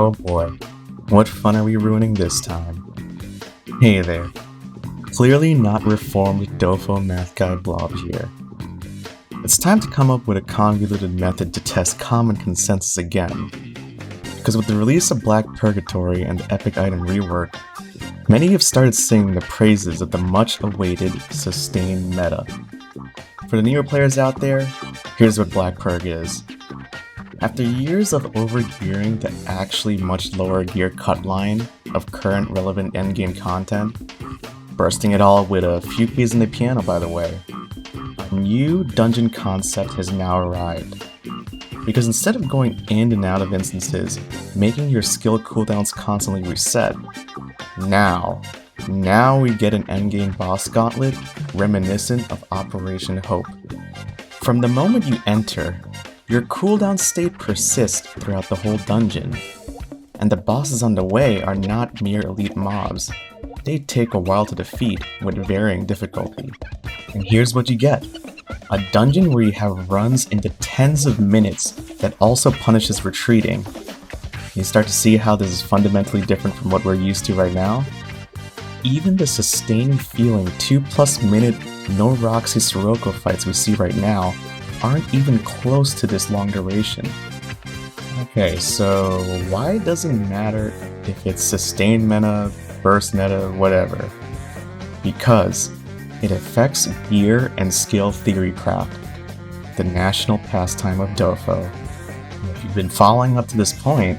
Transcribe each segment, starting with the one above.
Oh boy, what fun are we ruining this time? Hey there, clearly not reformed Dofo math guy Blob here. It's time to come up with a convoluted method to test common consensus again. Because with the release of Black Purgatory and the epic item rework, many have started singing the praises of the much-awaited sustained meta. For the newer players out there, here's what Black Purg is. After years of overgearing the actually much lower gear cut line of current relevant endgame content, bursting it all with a few keys in the piano by the way, a new dungeon concept has now arrived. Because instead of going in and out of instances, making your skill cooldowns constantly reset, now we get an endgame boss gauntlet reminiscent of Operation Hope. From the moment you enter, your cooldown state persists throughout the whole dungeon, and the bosses on the way are not mere elite mobs. They take a while to defeat with varying difficulty. And here's what you get. A dungeon where you have runs into tens of minutes that also punishes retreating. You start to see how this is fundamentally different from what we're used to right now. Even the sustaining feeling 2+ minute no Roxy Sirocco fights we see right now aren't even close to this long duration. Okay, so why does it matter if it's sustained meta, burst meta, whatever? Because it affects gear and skill theory craft, the national pastime of Dofo. And if you've been following up to this point,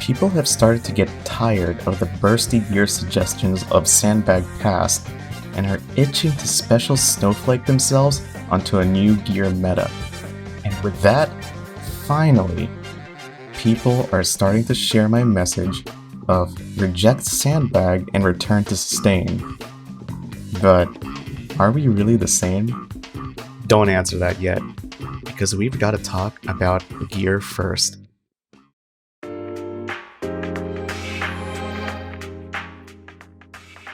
people have started to get tired of the bursty gear suggestions of Sandbag past and are itching to special snowflake themselves onto a new gear meta. And with that, finally, people are starting to share my message of reject Sandbag and return to sustain. But are we really the same? Don't answer that yet, because we've got to talk about gear first.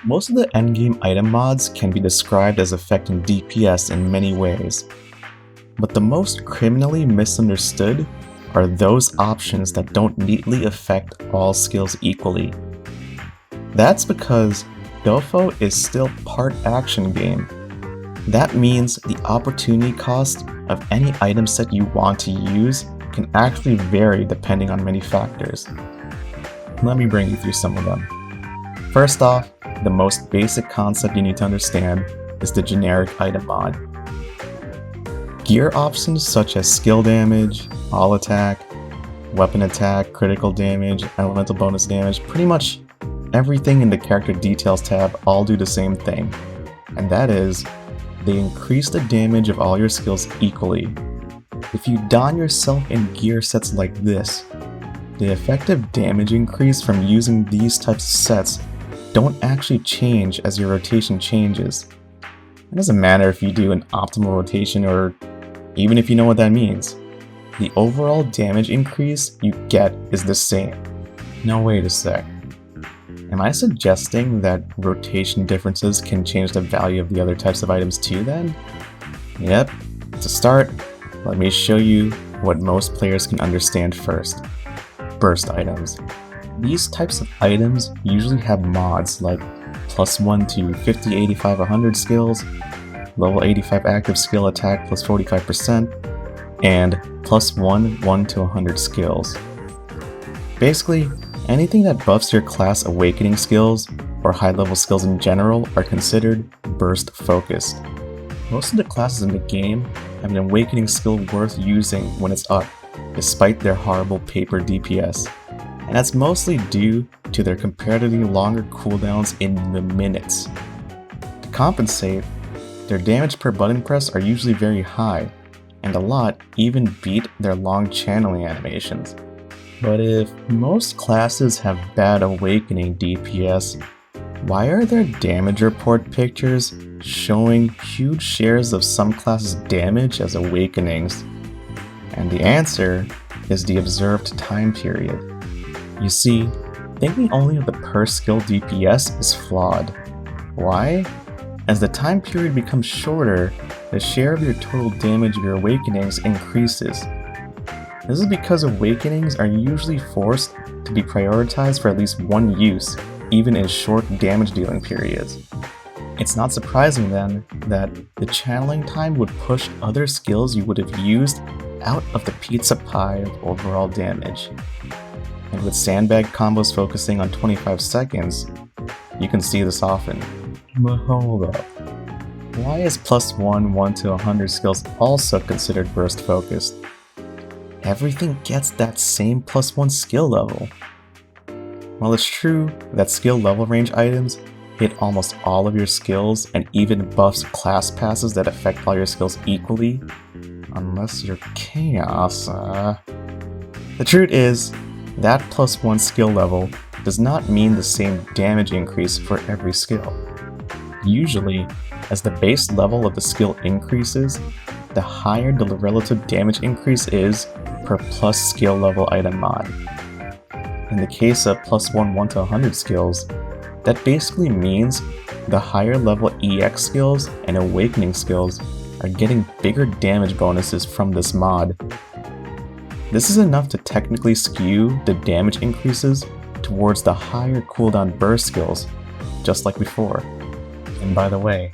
Most of the endgame item mods can be described as affecting DPS in many ways, but the most criminally misunderstood are those options that don't neatly affect all skills equally. That's because Dofo is still part action game. That means the opportunity cost of any item set you want to use can actually vary depending on many factors. Let me bring you through some of them. First off, the most basic concept you need to understand is the generic item mod. Gear options such as skill damage, all attack, weapon attack, critical damage, elemental bonus damage, pretty much everything in the character details tab all do the same thing, and that is, they increase the damage of all your skills equally. If you don yourself in gear sets like this, the effective damage increase from using these types of sets don't actually change as your rotation changes. It doesn't matter if you do an optimal rotation or even if you know what that means. The overall damage increase you get is the same. Now wait a sec. Am I suggesting that rotation differences can change the value of the other types of items too then? Yep. To start, let me show you what most players can understand first. Burst items. These types of items usually have mods like +1 to 50, 85, 100 skills, level 85 active skill attack plus 45%, and +1, 1 to 100 skills. Basically, anything that buffs your class awakening skills or high level skills in general are considered burst focused. Most of the classes in the game have an awakening skill worth using when it's up, despite their horrible paper DPS. And that's mostly due to their comparatively longer cooldowns in the minutes. To compensate, their damage per button press are usually very high, and a lot even beat their long channeling animations. But if most classes have bad awakening DPS, why are there damage report pictures showing huge shares of some classes' damage as awakenings? And the answer is the observed time period. You see, thinking only of the per skill DPS is flawed. Why? As the time period becomes shorter, the share of your total damage of your awakenings increases. This is because awakenings are usually forced to be prioritized for at least one use, even in short damage dealing periods. It's not surprising then that the channeling time would push other skills you would have used out of the pizza pie of overall damage. And with Sandbag combos focusing on 25 seconds, you can see this often. But hold up. Why is +1, 1 to 100 skills also considered burst focused? Everything gets that same +1 skill level. While it's true that skill level range items hit almost all of your skills and even buffs class passes that affect all your skills equally, unless you're Chaos, the truth is, that +1 skill level does not mean the same damage increase for every skill. Usually, as the base level of the skill increases, the higher the relative damage increase is per plus skill level item mod. In the case of +1, 1 to 100 skills, that basically means the higher level EX skills and awakening skills are getting bigger damage bonuses from this mod. This is enough to technically skew the damage increases towards the higher cooldown burst skills, just like before. And by the way,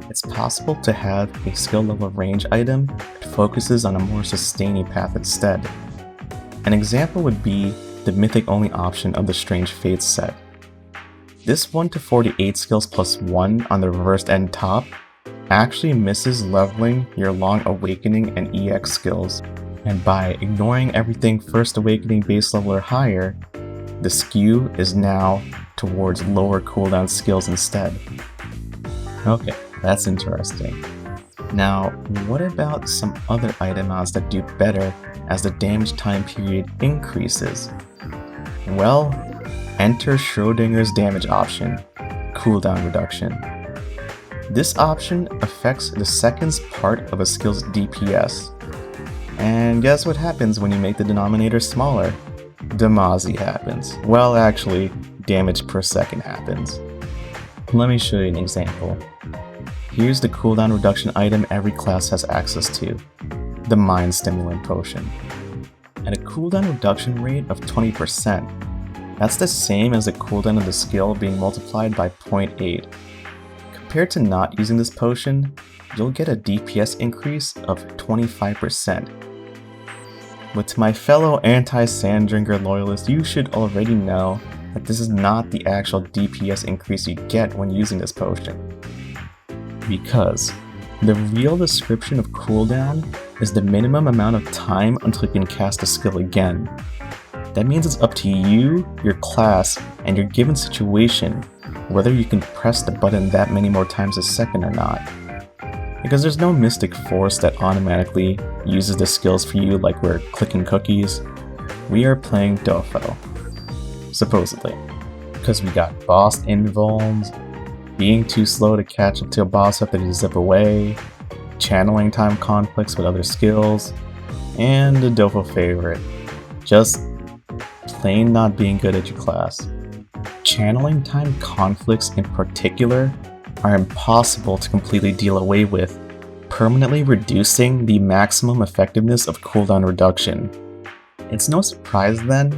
it's possible to have a skill level range item that focuses on a more sustaining path instead. An example would be the mythic only option of the Strange Fates set. This 1 to 48 skills +1 on the reversed end top actually misses leveling your long awakening and EX skills, and by ignoring everything first awakening base level or higher, the skew is now towards lower cooldown skills instead. Okay, that's interesting. Now, what about some other item mods that do better as the damage time period increases? Well, enter Schrodinger's damage option, Cooldown Reduction. This option affects the seconds part of a skill's DPS. And guess what happens when you make the denominator smaller? Damazi happens. Well, actually, damage per second happens. Let me show you an example. Here's the cooldown reduction item every class has access to, the Mind Stimulant Potion. At a cooldown reduction rate of 20%, that's the same as the cooldown of the skill being multiplied by 0.8. Compared to not using this potion, you'll get a DPS increase of 25%. But to my fellow anti-Sanddrinker loyalists, you should already know that this is not the actual DPS increase you get when using this potion. Because the real description of cooldown is the minimum amount of time until you can cast a skill again. That means it's up to you, your class, and your given situation whether you can press the button that many more times a second or not. Because there's no mystic force that automatically uses the skills for you like we're clicking cookies. We are playing Dofo. Supposedly. Because we got boss invulns, being too slow to catch up to a boss after they zip away, channeling time conflicts with other skills, and the Dofo favorite, just plain not being good at your class. Channeling time conflicts in particular are impossible to completely deal away with, permanently reducing the maximum effectiveness of cooldown reduction. It's no surprise then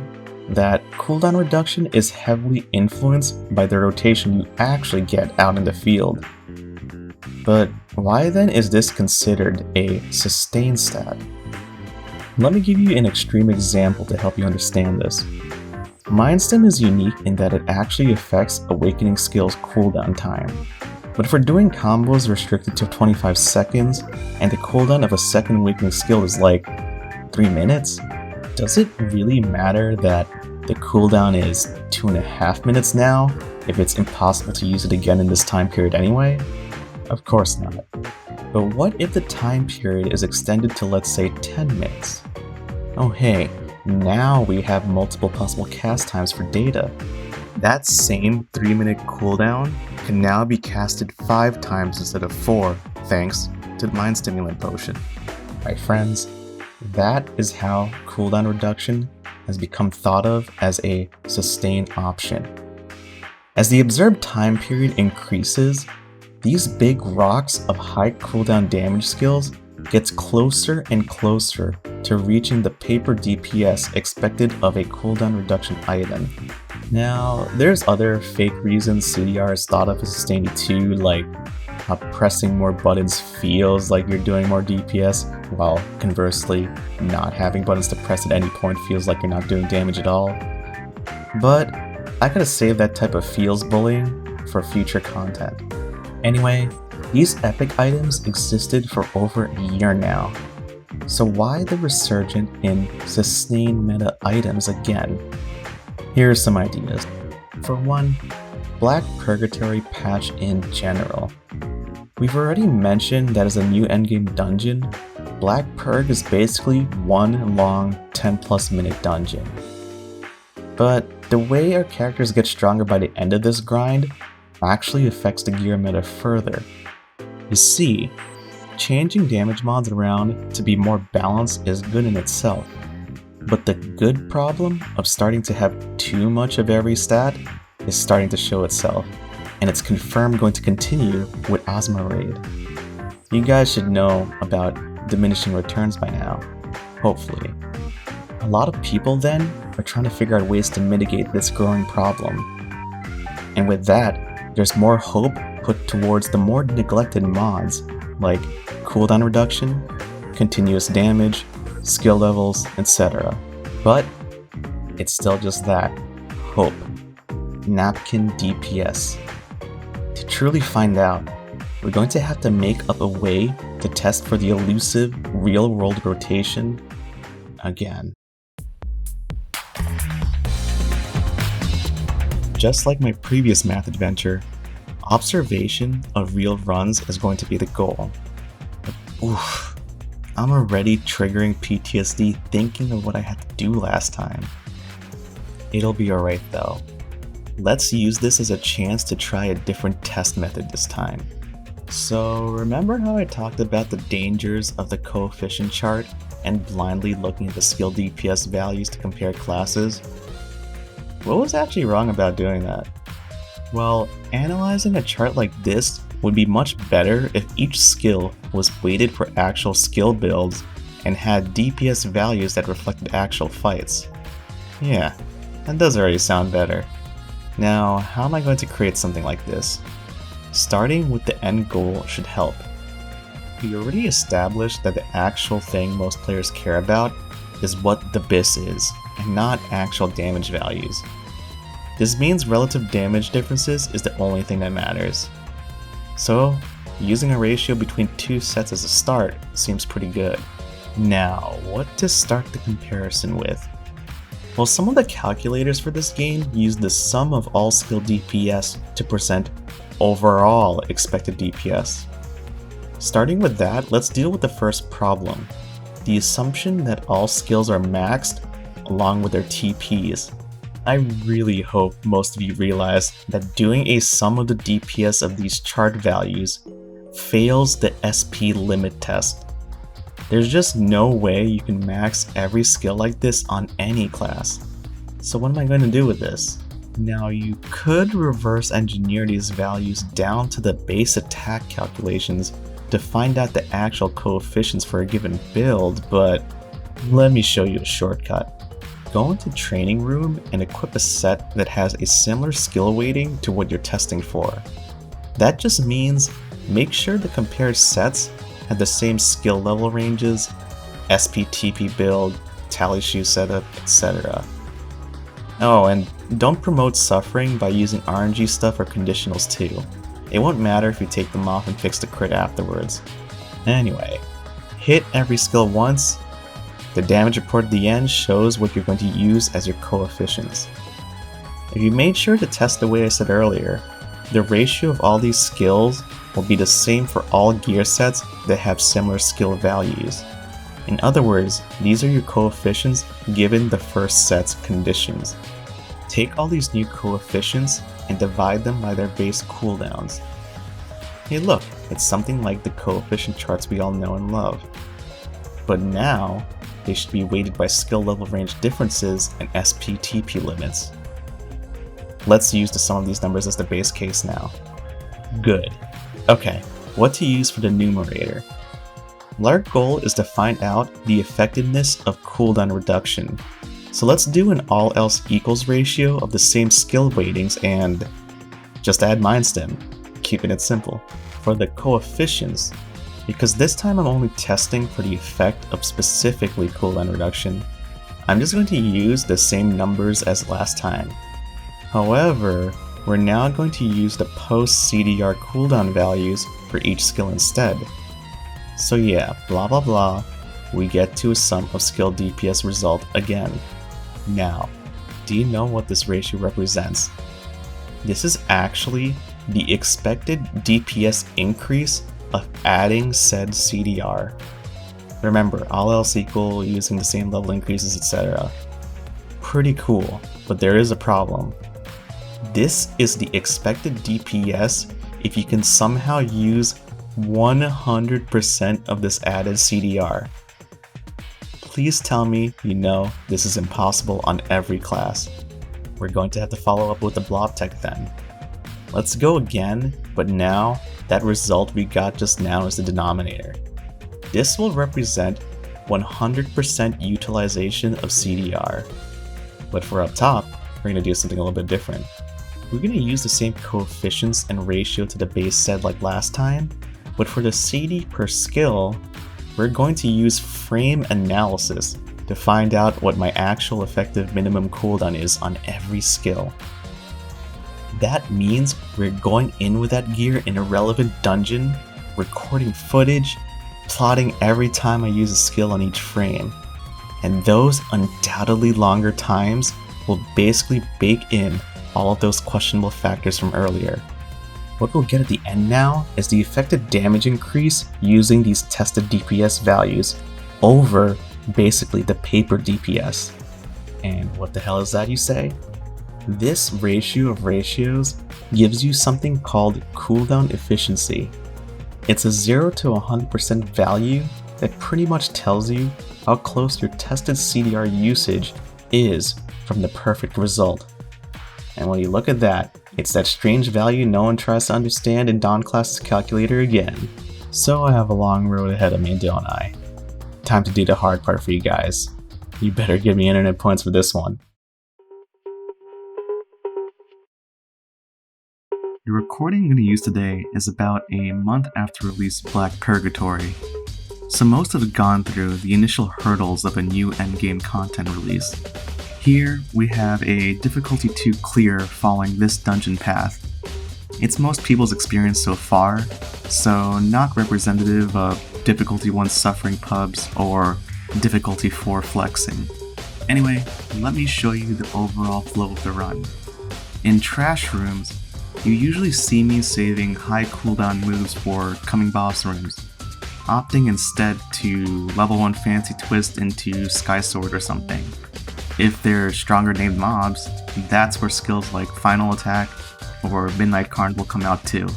that cooldown reduction is heavily influenced by the rotation you actually get out in the field. But why then is this considered a sustain stat? Let me give you an extreme example to help you understand this. Mind Stim is unique in that it actually affects awakening skills cooldown time. But if we're doing combos restricted to 25 seconds, and the cooldown of a second awakening skill is like 3 minutes, does it really matter that the cooldown is 2.5 minutes now, if it's impossible to use it again in this time period anyway? Of course not. But what if the time period is extended to, let's say, 10 minutes? Oh hey, now we have multiple possible cast times for data. That same 3-minute cooldown can now be casted 5 times instead of 4, thanks to the Mind Stimulant Potion. My friends, that is how cooldown reduction has become thought of as a sustain option. As the observed time period increases, these big rocks of high cooldown damage skills gets closer and closer to reaching the paper DPS expected of a cooldown reduction item. Now, there's other fake reasons CDR is thought of as sustained too, like how pressing more buttons feels like you're doing more DPS, while conversely, not having buttons to press at any point feels like you're not doing damage at all. But I gotta save that type of feels bullying for future content. Anyway, these epic items existed for over a year now, so why the resurgence in sustained meta items again? Here are some ideas. For one, Black Purgatory patch in general. We've already mentioned that as a new endgame dungeon, Black Purg is basically one long 10+ minute dungeon. But the way our characters get stronger by the end of this grind actually affects the gear meta further. You see, changing damage mods around to be more balanced is good in itself, but the good problem of starting to have too much of every stat is starting to show itself, and it's confirmed going to continue with Ozma Raid. You guys should know about diminishing returns by now, hopefully. A lot of people then are trying to figure out ways to mitigate this growing problem. And with that, there's more hope put towards the more neglected mods like cooldown reduction, continuous damage, skill levels, etc. But it's still just that, hope. Napkin DPS. To truly find out, we're going to have to make up a way to test for the elusive real-world rotation again. Just like my previous math adventure, observation of real runs is going to be the goal. But oof, I'm already triggering PTSD thinking of what I had to do last time. It'll be alright though. Let's use this as a chance to try a different test method this time. So remember how I talked about the dangers of the coefficient chart and blindly looking at the skill DPS values to compare classes? What was actually wrong about doing that? Well, analyzing a chart like this would be much better if each skill was weighted for actual skill builds and had DPS values that reflected actual fights. Yeah, that does already sound better. Now, how am I going to create something like this? Starting with the end goal should help. We already established that the actual thing most players care about is what the BIS is, and not actual damage values. This means relative damage differences is the only thing that matters. So, using a ratio between two sets as a start seems pretty good. Now, what to start the comparison with? Well, some of the calculators for this game use the sum of all skill DPS to present overall expected DPS. Starting with that, let's deal with the first problem, the assumption that all skills are maxed along with their TPs. I really hope most of you realize that doing a sum of the DPS of these chart values fails the SP limit test. There's just no way you can max every skill like this on any class. So what am I going to do with this? Now you could reverse engineer these values down to the base attack calculations to find out the actual coefficients for a given build, but let me show you a shortcut. Go into Training Room and equip a set that has a similar skill weighting to what you're testing for. That just means make sure the compared sets have the same skill level ranges, SP-TP build, tally shoe setup, etc. Oh, and don't promote suffering by using RNG stuff or conditionals too. It won't matter if you take them off and fix the crit afterwards. Anyway, hit every skill once. The damage report at the end shows what you're going to use as your coefficients. If you made sure to test the way I said earlier, the ratio of all these skills will be the same for all gear sets that have similar skill values. In other words, these are your coefficients given the first set's conditions. Take all these new coefficients and divide them by their base cooldowns. Hey look, it's something like the coefficient charts we all know and love. But now, they should be weighted by skill level range differences and SP-TP limits. Let's use the sum of these numbers as the base case now. Good. Okay, what to use for the numerator? Well, our goal is to find out the effectiveness of cooldown reduction. So let's do an all else equals ratio of the same skill weightings and just add mindstem, keeping it simple. For the coefficients, because this time I'm only testing for the effect of specifically cooldown reduction, I'm just going to use the same numbers as last time. However, we're now going to use the post CDR cooldown values for each skill instead. So yeah, blah blah blah, we get to a sum of skill DPS result again. Now, do you know what this ratio represents? This is actually the expected DPS increase of adding said CDR. Remember, all else equal, using the same level increases, etc. Pretty cool, but there is a problem. This is the expected DPS if you can somehow use 100% of this added CDR. Please tell me you know this is impossible on every class. We're going to have to follow up with the blob tech then. Let's go again, but now that result we got just now is the denominator. This will represent 100% utilization of CDR. But for up top, we're going to do something a little bit different. We're going to use the same coefficients and ratio to the base set like last time, but for the CD per skill, we're going to use frame analysis to find out what my actual effective minimum cooldown is on every skill. That means we're going in with that gear in a relevant dungeon, recording footage, plotting every time I use a skill on each frame. And those undoubtedly longer times will basically bake in all of those questionable factors from earlier. What we'll get at the end now is the effective damage increase using these tested DPS values over basically the paper DPS. And what the hell is that, you say? This ratio of ratios gives you something called cooldown efficiency. It's a 0 to 100% value that pretty much tells you how close your tested CDR usage is from the perfect result. And when you look at that, it's that strange value no one tries to understand in Dawnclass's calculator again. So I have a long road ahead of me, don't I? Time to do the hard part for you guys. You better give me internet points for this one. The recording I'm going to use today is about a month after release of Black Purgatory, so most have gone through the initial hurdles of a new endgame content release. Here we have a difficulty 2 clear following this dungeon path. It's most people's experience so far, so not representative of difficulty 1 suffering pubs or difficulty 4 flexing. Anyway, let me show you the overall flow of the run. In trash rooms, you usually see me saving high cooldown moves for coming boss rooms, opting instead to level 1 fancy twist into Sky Sword or something. If they're stronger named mobs, that's where skills like Final Attack or Midnight Carnival come out too.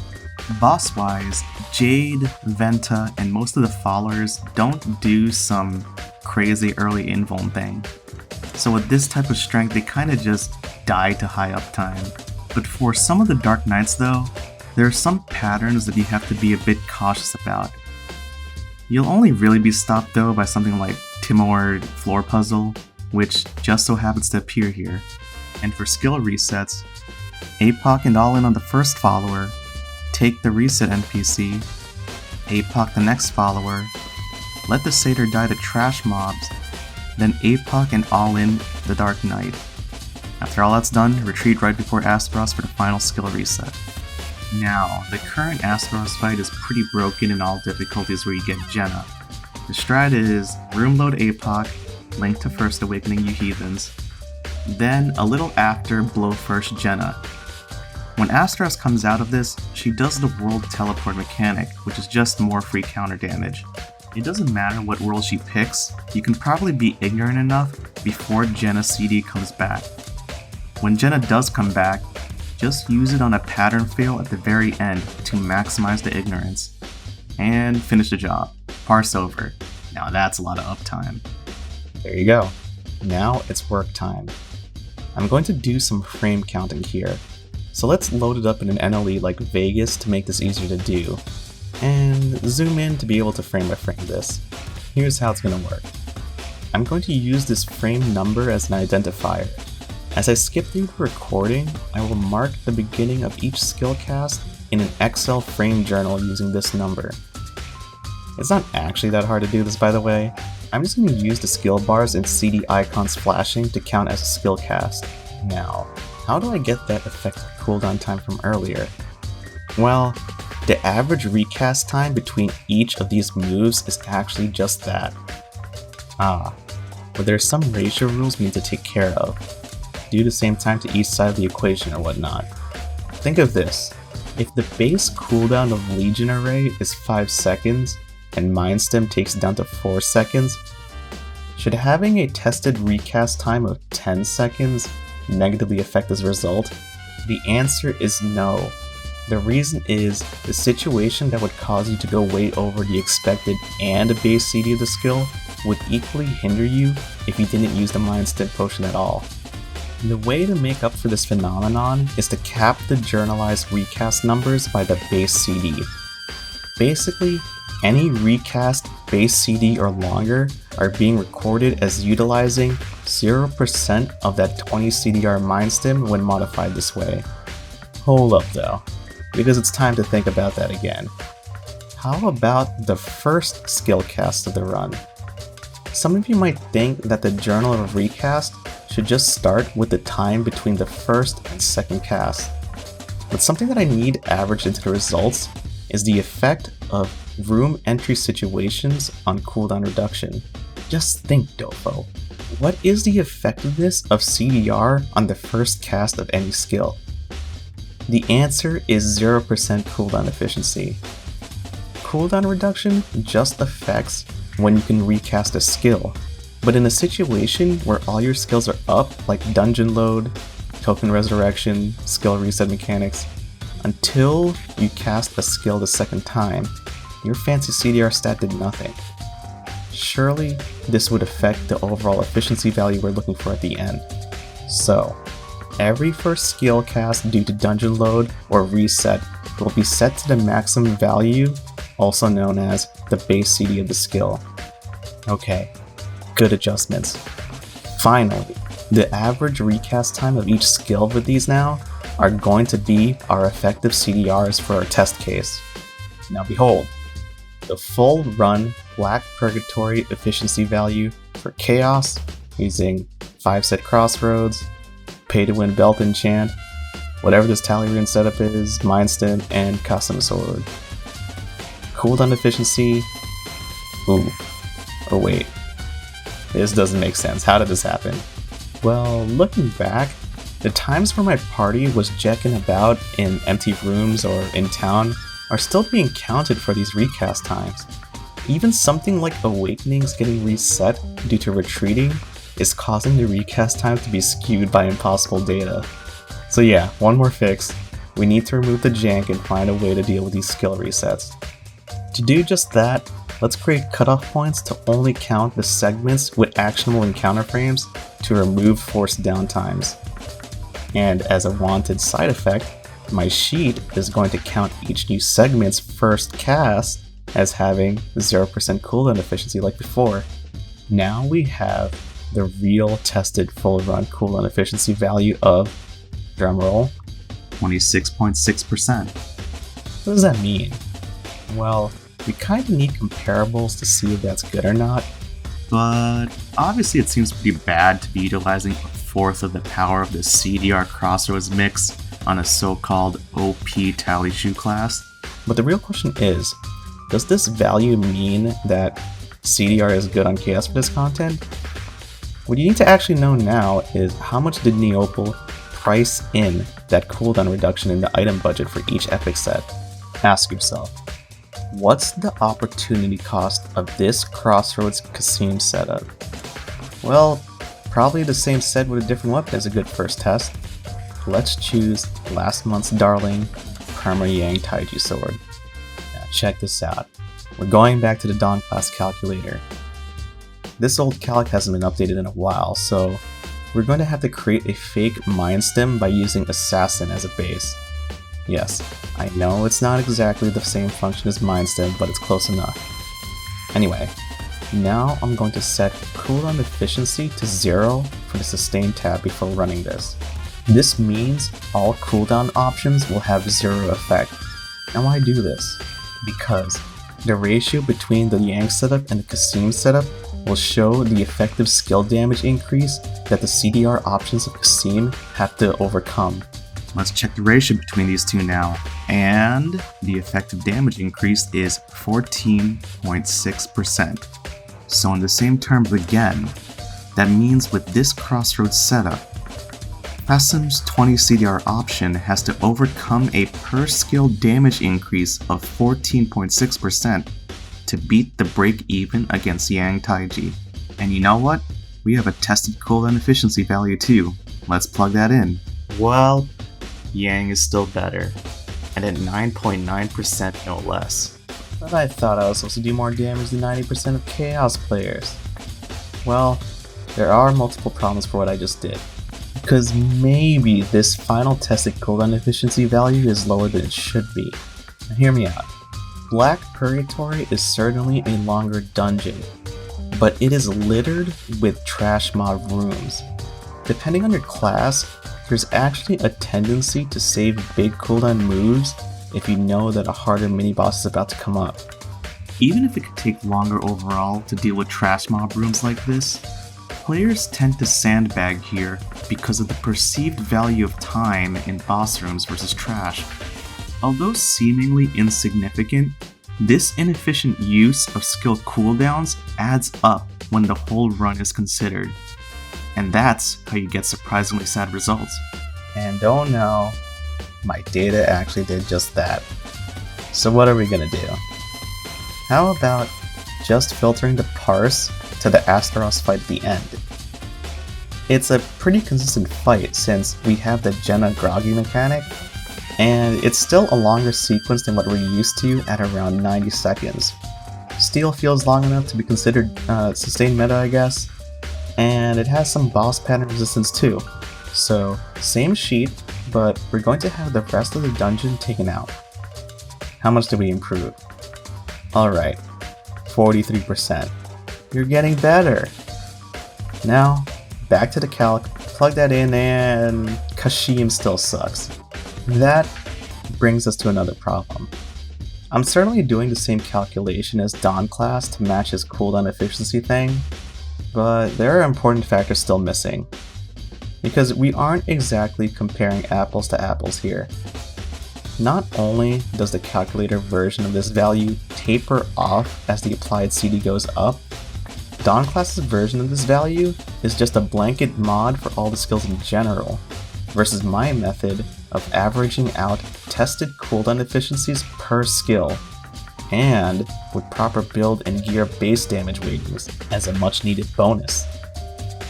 Boss-wise, Jade, Venta, and most of the followers don't do some crazy early invuln thing. So with this type of strength, they kinda just die to high uptime. But for some of the Dark Knights though, there are some patterns that you have to be a bit cautious about. You'll only really be stopped though by something like Timor Floor Puzzle, which just so happens to appear here. And for skill resets, APOC and all in on the first follower, take the reset NPC, APOC the next follower, let the satyr die to trash mobs, then APOC and all in the Dark Knight. After all that's done, retreat right before Astaros for the final skill reset. Now, the current Astaros fight is pretty broken in all difficulties where you get Jenna. The strat is room load APOC, link to First Awakening you heathens, then a little after blow first Jenna. When Astaros comes out of this, she does the world teleport mechanic, which is just more free counter damage. It doesn't matter what world she picks, you can probably be ignorant enough before Jenna's CD comes back. When Jenna does come back, just use it on a pattern fail at the very end to maximize the ignorance. And finish the job. Parse over. Now that's a lot of uptime. There you go. Now it's work time. I'm going to do some frame counting here. So let's load it up in an NLE like Vegas to make this easier to do. and zoom in to be able to frame by frame this. Here's how it's going to work. I'm going to use this frame number as an identifier. As I skip through the recording, I will mark the beginning of each skill cast in an Excel frame journal using this number. It's not actually that hard to do this, by the way. I'm just going to use the skill bars and CD icons flashing to count as a skill cast. Now, how do I get that effective cooldown time from earlier? Well, the average recast time between each of these moves is actually just that. But there's some ratio rules we need to take care of, due the same time to each side of the equation or whatnot. Think of this. If the base cooldown of Legion Array is 5 seconds, and Mind Stem takes it down to 4 seconds, should having a tested recast time of 10 seconds negatively affect this result? The answer is no. The reason is, the situation that would cause you to go way over the expected and a base CD of the skill would equally hinder you if you didn't use the Mind Stem potion at all. The way to make up for this phenomenon is to cap the journalized recast numbers by the base CD. Basically, any recast base CD or longer are being recorded as utilizing 0% of that 20 CDR Mind Stem when modified this way. Hold up though, because it's time to think about that again. How about the first skill cast of the run? Some of you might think that the Journal of Recast should just start with the time between the first and second cast. But something that I need averaged into the results is the effect of room entry situations on cooldown reduction. Just think, Dofo. What is the effectiveness of CDR on the first cast of any skill? The answer is 0% cooldown efficiency. Cooldown reduction just affects when you can recast a skill, but in a situation where all your skills are up, like Dungeon Load, Token Resurrection, Skill Reset mechanics, until you cast a skill the second time, your fancy CDR stat did nothing. Surely, this would affect the overall efficiency value we're looking for at the end. So, every first skill cast due to Dungeon Load or Reset will be set to the maximum value, also known as the base CD of the skill. Okay, good adjustments. Finally, the average recast time of each skill with these now are going to be our effective CDRs for our test case. Now behold, the full run Black Purgatory efficiency value for Chaos using 5-set Crossroads, Pay to Win Belt Enchant, whatever this Tally Rune setup is, Mind Stem, and Custom Sword. Cooldown efficiency, ooh, oh wait, this doesn't make sense. How did this happen? Well, looking back, the times where my party was jacking about in empty rooms or in town are still being counted for these recast times. Even something like Awakenings getting reset due to retreating is causing the recast time to be skewed by impossible data. So yeah, one more fix. We need to remove the jank and find a way to deal with these skill resets. To do just that, let's create cutoff points to only count the segments with actionable encounter frames to remove forced downtimes. And as a wanted side effect, my sheet is going to count each new segment's first cast as having 0% cooldown efficiency like before. Now we have the real tested full run cooldown efficiency value of, drumroll, 26.6%. What does that mean? Well, we kind of need comparables to see if that's good or not, but obviously it seems pretty bad to be utilizing a fourth of the power of the CDR Crossroads mix on a so-called OP Tally Shoe class. But the real question is, does this value mean that CDR is good on Chaos for this content? What you need to actually know now is how much did Neopal price in that cooldown reduction in the item budget for each epic set? Ask yourself, what's the opportunity cost of this Crossroads Kasim setup? Well, probably the same set with a different weapon is a good first test. Let's choose last month's darling, Karma Yang Taiji Sword. Now check this out. We're going back to the Dawnclass calculator. This old calc hasn't been updated in a while, so we're going to have to create a fake Mind Stem by using Assassin as a base. Yes, I know it's not exactly the same function as Mindset, but it's close enough. Anyway, now I'm going to set cooldown efficiency to 0 for the sustain tab before running this. This means all cooldown options will have 0 effect. And why do this? Because the ratio between the Yang setup and the Kasim setup will show the effective skill damage increase that the CDR options of Kasim have to overcome. Let's check the ratio between these two now. And the effective damage increase is 14.6%. So in the same terms again, that means with this Crossroads setup, Kasim's 20 CDR option has to overcome a per skill damage increase of 14.6% to beat the break even against Yang Taiji. And you know what? We have a tested cooldown efficiency value too. Let's plug that in. Well, Yang is still better, and at 9.9% no less. But I thought I was supposed to do more damage than 90% of Chaos players. Well, there are multiple problems for what I just did. Because maybe this final tested cooldown efficiency value is lower than it should be. Now hear me out. Black Purgatory is certainly a longer dungeon, but it is littered with trash mob rooms. Depending on your class, there's actually a tendency to save big cooldown moves if you know that a harder mini-boss is about to come up. Even if it could take longer overall to deal with trash mob rooms like this, players tend to sandbag here because of the perceived value of time in boss rooms versus trash. Although seemingly insignificant, this inefficient use of skill cooldowns adds up when the whole run is considered. And that's how you get surprisingly sad results. And oh no, my data actually did just that. So what are we gonna do? How about just filtering the parse to the Astaros fight at the end? It's a pretty consistent fight since we have the Jenna Groggy mechanic, and it's still a longer sequence than what we're used to at around 90 seconds. Still feels long enough to be considered sustained meta, I guess, and it has some boss pattern resistance too. So, same sheet, but we're going to have the rest of the dungeon taken out. How much did we improve? Alright, 43%. You're getting better! Now, back to the calc, plug that in, and Kashim still sucks. That brings us to another problem. I'm certainly doing the same calculation as Dawnclass to match his cooldown efficiency thing, but there are important factors still missing. Because we aren't exactly comparing apples to apples here. Not only does the calculator version of this value taper off as the applied CD goes up, Dawnclass's version of this value is just a blanket mod for all the skills in general, versus my method of averaging out tested cooldown efficiencies per skill, and with proper build and gear base damage weightings as a much needed bonus.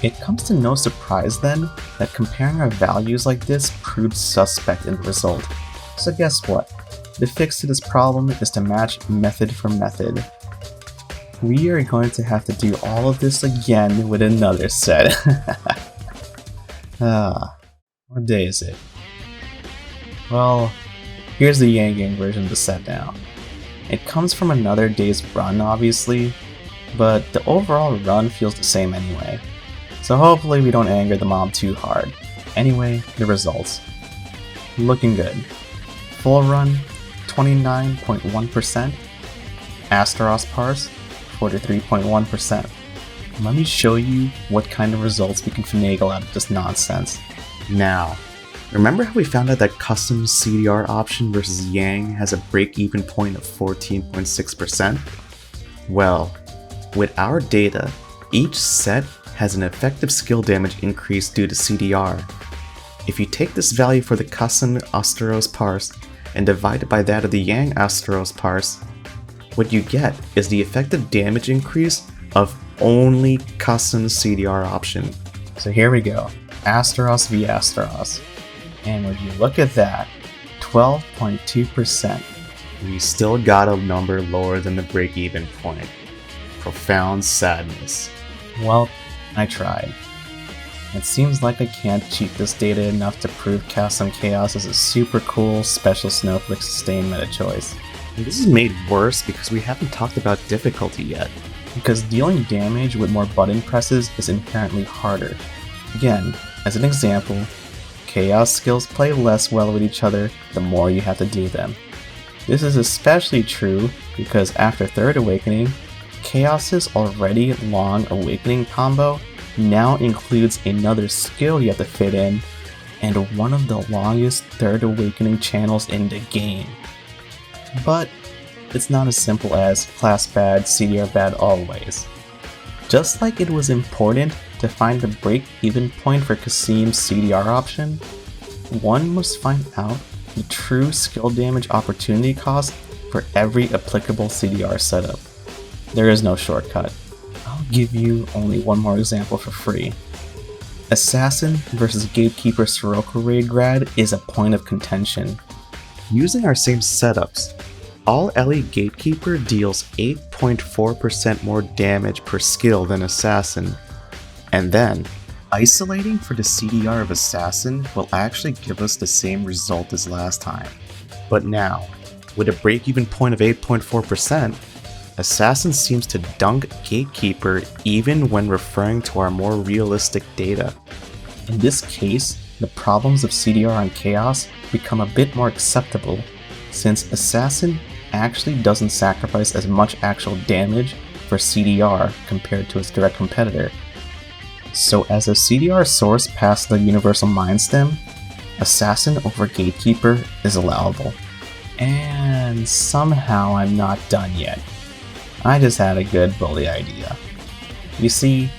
It comes to no surprise then that comparing our values like this proved suspect in the result. So guess what? The fix to this problem is to match method for method. We are going to have to do all of this again with another set. What day is it? Well, here's the Yang Gang version of the set now. It comes from another day's run obviously, but the overall run feels the same anyway. So hopefully we don't anger the mob too hard. Anyway, the results. Looking good. Full run, 29.1%. Astaros parse, 43.1%. Let me show you what kind of results we can finagle out of this nonsense. Now, remember how we found out that custom CDR option versus Yang has a break-even point of 14.6%? Well, with our data, each set has an effective skill damage increase due to CDR. If you take this value for the custom Astaros parse and divide it by that of the Yang Astaros parse, what you get is the effective damage increase of only custom CDR option. So here we go, Astaros v Astaros. And when you look at that, 12.2%. We still got a number lower than the break-even point. Profound sadness. Well, I tried. It seems like I can't cheat this data enough to prove Custom Chaos is a super cool, special snowflake sustained meta choice. And this is made worse because we haven't talked about difficulty yet. Because dealing damage with more button presses is inherently harder. Again, as an example, Chaos skills play less well with each other the more you have to do them. This is especially true because after Third Awakening, Chaos's already long Awakening combo now includes another skill you have to fit in, and one of the longest Third Awakening channels in the game. But it's not as simple as class bad, CDR bad always. Just like it was important to find the break-even point for Kasim's CDR option, one must find out the true skill damage opportunity cost for every applicable CDR setup. There is no shortcut. I'll give you only one more example for free. Assassin versus Gatekeeper Sirocco raid grad is a point of contention. Using our same setups, all Ellie Gatekeeper deals 8.4% more damage per skill than Assassin. And then, isolating for the CDR of Assassin will actually give us the same result as last time. But now, with a break-even point of 8.4%, Assassin seems to dunk Gatekeeper even when referring to our more realistic data. In this case, the problems of CDR on Chaos become a bit more acceptable, since Assassin actually doesn't sacrifice as much actual damage for CDR compared to its direct competitor. So as a CDR source past the Universal Mind Stem, Assassin over Gatekeeper is allowable. And somehow I'm not done yet. I just had a good bully idea. You see,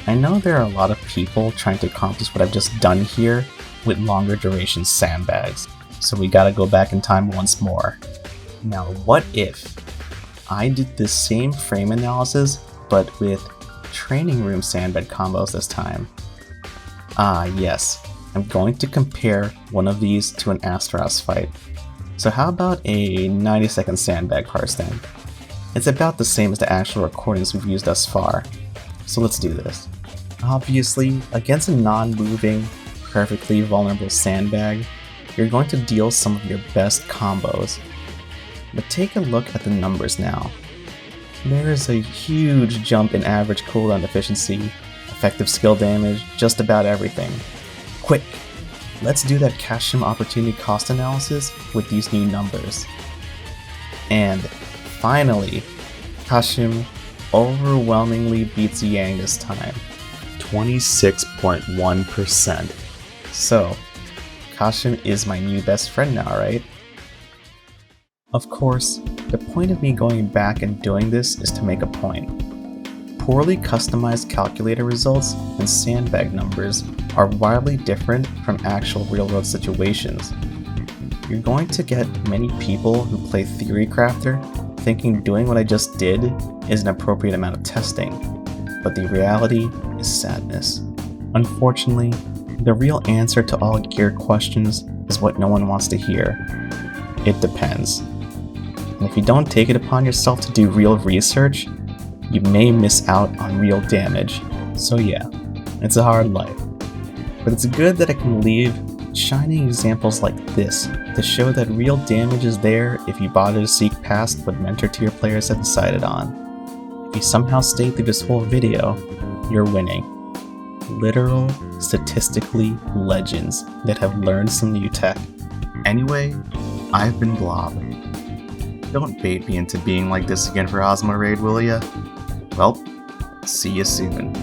I know there are a lot of people trying to accomplish what I've just done here with longer duration sandbags, so we gotta go back in time once more. Now what if I did the same frame analysis but with training room sandbag combos this time? Ah yes, I'm going to compare one of these to an Astaros fight. So how about a 90-second sandbag parse then? It's about the same as the actual recordings we've used thus far, so let's do this. Obviously, against a non-moving, perfectly vulnerable sandbag, you're going to deal some of your best combos. But take a look at the numbers now. There is a huge jump in average cooldown efficiency, effective skill damage, just about everything. Quick, let's do that Kashim opportunity cost analysis with these new numbers. And finally, Kashim overwhelmingly beats Yang this time. 26.1%. So, Kashim is my new best friend now, right? Of course, the point of me going back and doing this is to make a point. Poorly customized calculator results and sandbag numbers are wildly different from actual real-world situations. You're going to get many people who play Theory Crafter thinking doing what I just did is an appropriate amount of testing, but the reality is sadness. Unfortunately, the real answer to all geared questions is what no one wants to hear. It depends. And if you don't take it upon yourself to do real research, you may miss out on real damage. So yeah, it's a hard life. But it's good that I can leave shining examples like this to show that real damage is there if you bother to seek past what mentor tier players have decided on. If you somehow stay through this whole video, you're winning. Literal, statistically legends that have learned some new tech. Anyway, I've been Blob. Don't bait me into being like this again for Ozma Raid, will ya? Well, see you soon.